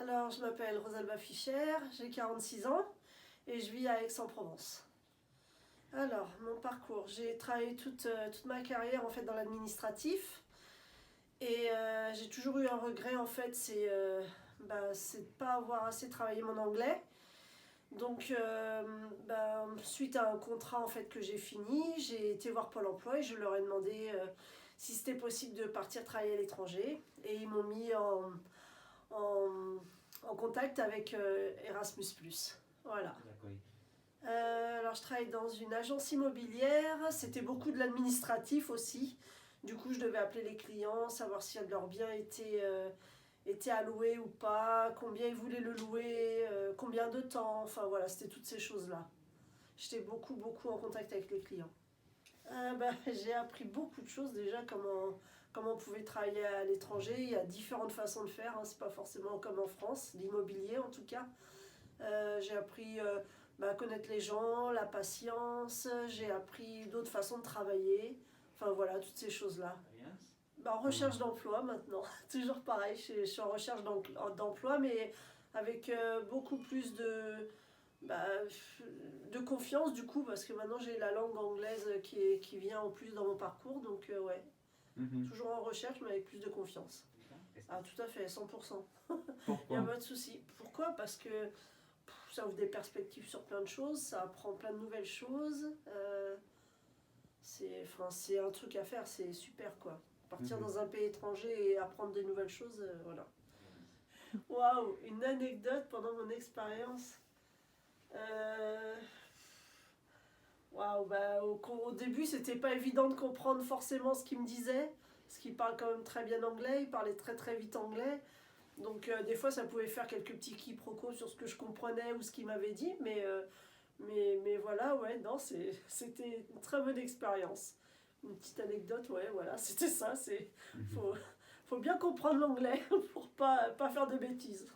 Alors, je m'appelle Rosalba Fischer, j'ai 46 ans et je vis à Aix-en-Provence. Alors, mon parcours, j'ai travaillé toute ma carrière en fait dans l'administratif et j'ai toujours eu un regret en fait, c'est de pas avoir assez travaillé mon anglais. Donc, suite à un contrat en fait que j'ai fini, j'ai été voir Pôle Emploi et je leur ai demandé si c'était possible de partir travailler à l'étranger et ils m'ont mis en, en contact avec Erasmus+. Voilà. D'accord. Alors je travaille dans une agence immobilière, c'était beaucoup de l'administratif aussi. Du coup je devais appeler les clients, savoir si leurs biens étaient à louer ou pas, combien ils voulaient le louer, combien de temps, enfin voilà, c'était toutes ces choses-là. J'étais beaucoup en contact avec les clients. J'ai appris beaucoup de choses déjà, comment on pouvait travailler à l'étranger. Il y a différentes façons de faire, hein. C'est pas forcément comme en France, l'immobilier en tout cas. J'ai appris à connaître les gens, la patience, j'ai appris d'autres façons de travailler. Enfin voilà, toutes ces choses-là. En recherche d'emploi maintenant, toujours pareil, je suis en recherche d'emploi, mais avec beaucoup plus bah, de confiance du coup, parce que maintenant j'ai la langue anglaise qui vient en plus dans mon parcours, donc ouais, toujours en recherche, mais avec plus de confiance. Ah, tout à fait, 100%. Il n'y a pas de souci. Pourquoi? Parce que ça ouvre des perspectives sur plein de choses, ça apprend plein de nouvelles choses. C'est un truc à faire, c'est super quoi. Partir dans un pays étranger et apprendre des nouvelles choses, voilà. Waouh, une anecdote pendant mon expérience. Waouh, au début, c'était pas évident de comprendre forcément ce qu'il me disait, parce qu'il parle quand même très bien anglais, il parlait très vite anglais. Donc des fois, ça pouvait faire quelques petits quiproquos sur ce que je comprenais ou ce qu'il m'avait dit, mais voilà, ouais, non, c'était une très bonne expérience. Une petite anecdote, ouais, voilà, c'était ça. Faut bien comprendre l'anglais pour pas faire de bêtises.